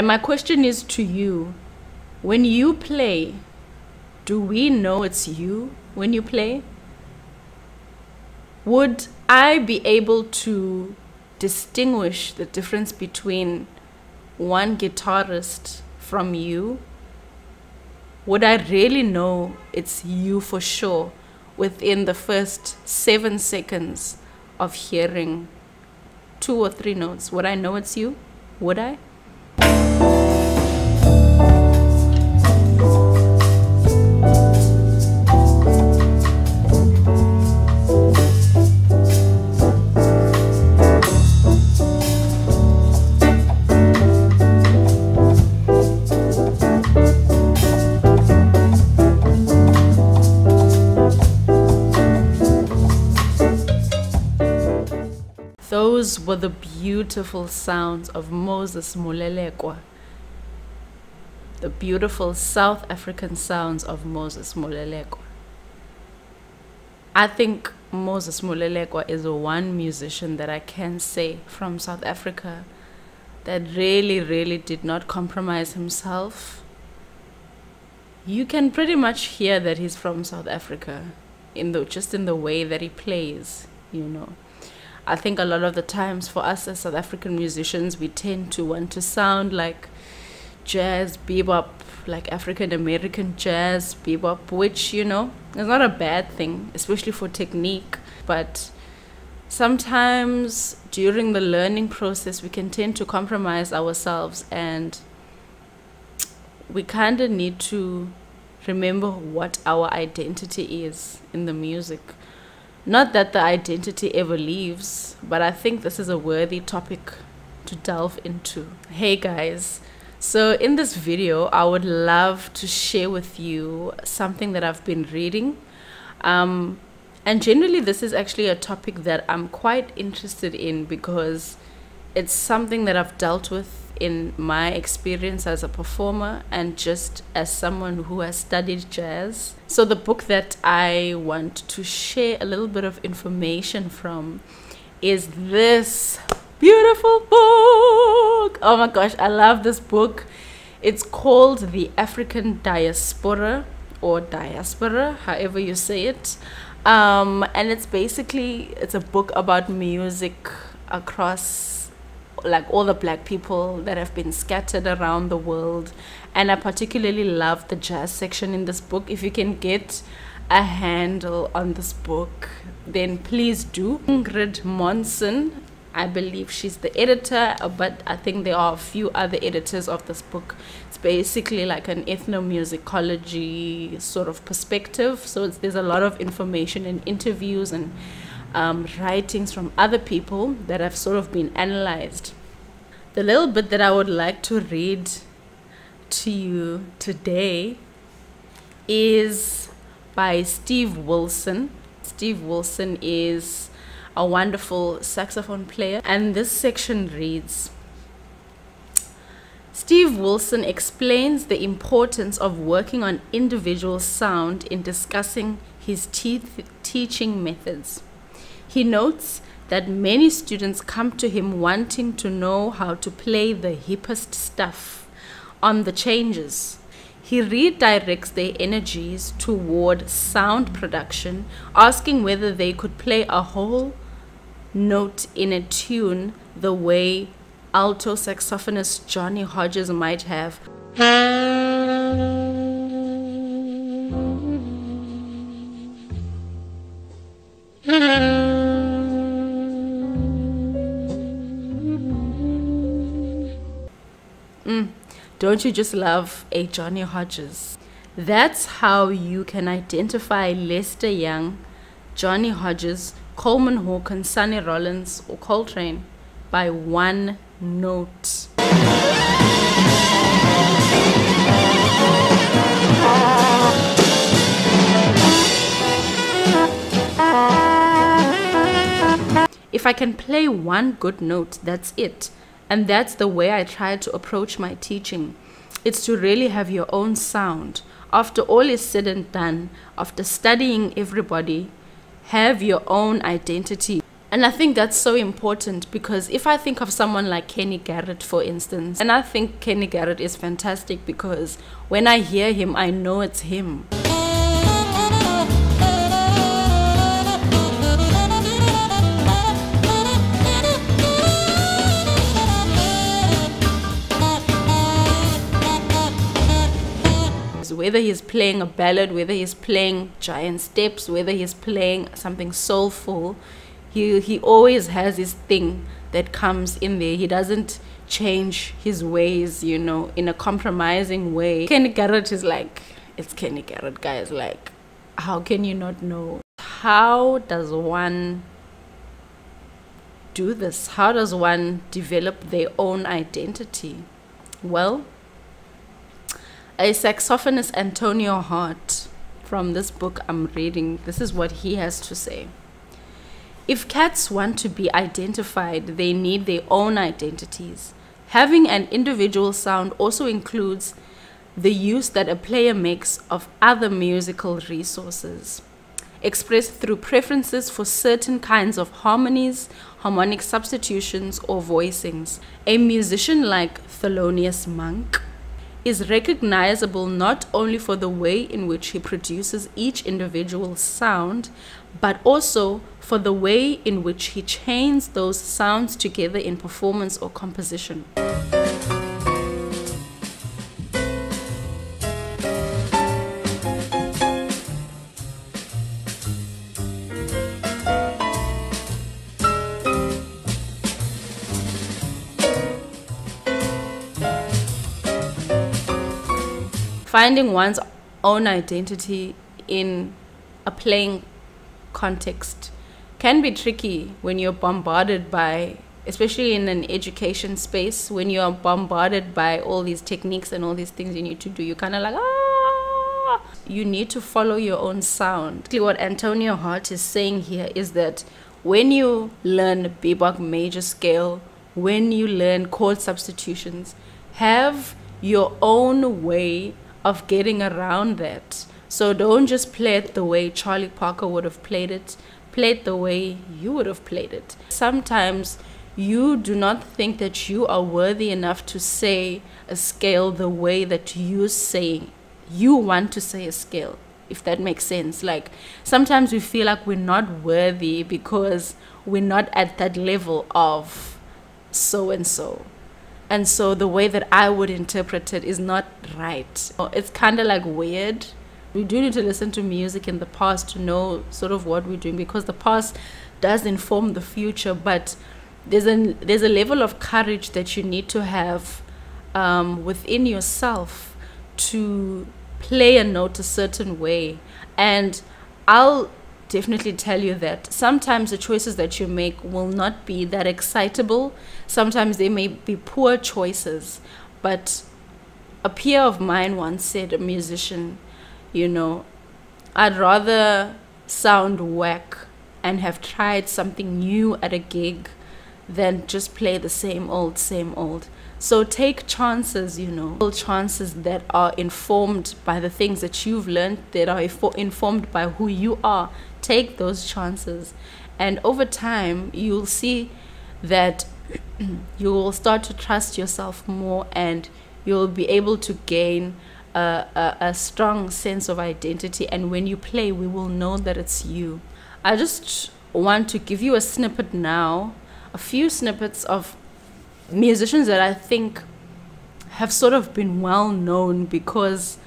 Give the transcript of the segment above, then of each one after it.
And my question is to you, when you play, do we know it's you when you play? Would I be able to distinguish the difference between one guitarist from you? Would I really know it's you for sure within the first 7 seconds of hearing 2 or 3 notes? Would I know it's you? Would I? Those were the beautiful sounds of Moses Molelekwa. The beautiful South African sounds of Moses Molelekwa. I think Moses Molelekwa is one musician that I can say from South Africa that really did not compromise himself. You can pretty much hear that he's from South Africa just in the way that he plays, you know. I think a lot of the times for us as South African musicians, we tend to want to sound like jazz, bebop, like African American jazz, bebop, which, you know, is not a bad thing, especially for technique. But sometimes during the learning process, we can tend to compromise ourselves, and we kind of need to remember what our identity is in the music. Not that the identity ever leaves, but I think this is a worthy topic to delve into. Hey guys, so in this video, I would love to share with you something that I've been reading. And generally, this is actually a topic that I'm quite interested in because it's something that I've dealt with in my experience as a performer and just as someone who has studied jazz. So the book that I want to share a little bit of information from is this beautiful book. Oh my gosh, I love this book. It's called The African Diaspora, or Diaspora, however you say it. And it's a book about music across like all the black people that have been scattered around the world. And I particularly love the jazz section in this book. If you can get a handle on this book, then please do. Ingrid Monson, I believe she's the editor, but I think there are a few other editors of this book. It's basically like an ethnomusicology sort of perspective. So there's a lot of information and interviews and writings from other people that have sort of been analyzed. The little bit that I would like to read to you today is by Steve Wilson. Steve Wilson is a wonderful saxophone player, and this section reads: Steve Wilson explains the importance of working on individual sound in discussing his teaching methods. He notes that many students come to him wanting to know how to play the hippest stuff on the changes. He redirects their energies toward sound production, asking whether they could play a whole note in a tune the way alto saxophonist Johnny Hodges might have. Don't you just love a Johnny Hodges? That's how you can identify Lester Young, Johnny Hodges, Coleman Hawkins, Sonny Rollins, or Coltrane by one note. If I can play one good note, that's it. And that's the way I try to approach my teaching. It's to really have your own sound. After all is said and done, after studying everybody, have your own identity. And I think that's so important, because if I think of someone like Kenny Garrett, for instance, and I think Kenny Garrett is fantastic because when I hear him, I know it's him. Whether he's playing a ballad, whether he's playing giant steps, whether he's playing something soulful, he always has his thing that comes in there. He doesn't change his ways, you know, in a compromising way. Kenny Garrett is like, it's Kenny Garrett, guys. Like, how can you not know? How does one do this? How does one develop their own identity? Well, a saxophonist, Antonio Hart, from this book I'm reading, this is what he has to say. If cats want to be identified, they need their own identities. Having an individual sound also includes the use that a player makes of other musical resources, expressed through preferences for certain kinds of harmonies, harmonic substitutions, or voicings. A musician like Thelonious Monk is recognizable not only for the way in which he produces each individual sound, but also for the way in which he chains those sounds together in performance or composition. Finding one's own identity in a playing context can be tricky when you're bombarded by, especially in an education space, when you're bombarded by all these techniques and all these things you need to do. You're kind of like, you need to follow your own sound. What Antonio Hart is saying here is that when you learn bebop major scale, when you learn chord substitutions, have your own way of getting around that. So don't just play it the way Charlie Parker would have played it. Play it the way you would have played it. Sometimes you do not think that you are worthy enough to say a scale the way that you want to say a scale, if that makes sense. Like, sometimes we feel like we're not worthy because we're not at that level of so and so. And so the way that I would interpret it is not right. It's kind of like weird. We do need to listen to music in the past to know sort of what we're doing, because the past does inform the future. But there's a level of courage that you need to have within yourself to play a note a certain way. And I'll definitely tell you that sometimes the choices that you make will not be that excitable. Sometimes they may be poor choices. But a peer of mine once said, a musician, you know, I'd rather sound whack and have tried something new at a gig than just play the same old, same old. So take chances, you know, chances that are informed by the things that you've learned, that are informed by who you are. Take those chances, and over time you'll see that you will start to trust yourself more, and you'll be able to gain a strong sense of identity. And when you play, we will know that it's you. I just want to give you a snippet now, a few snippets of musicians that I think have sort of been well known because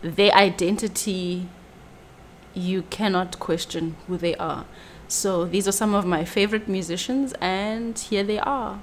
their identity, you cannot question who they are. So these are some of my favorite musicians, and here they are.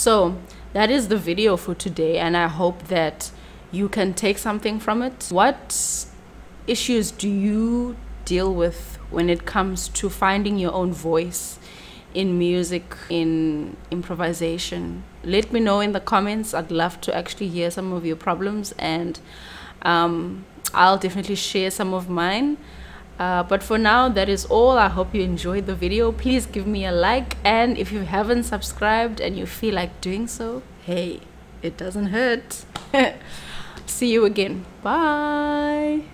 So that is the video for today, and I hope that you can take something from it. What issues do you deal with when it comes to finding your own voice in music, in improvisation? Let me know in the comments. I'd love to actually hear some of your problems, and I'll definitely share some of mine. But for now, that is all. I hope you enjoyed the video. Please give me a like, and if you haven't subscribed and you feel like doing so, hey, it doesn't hurt. See you again. Bye.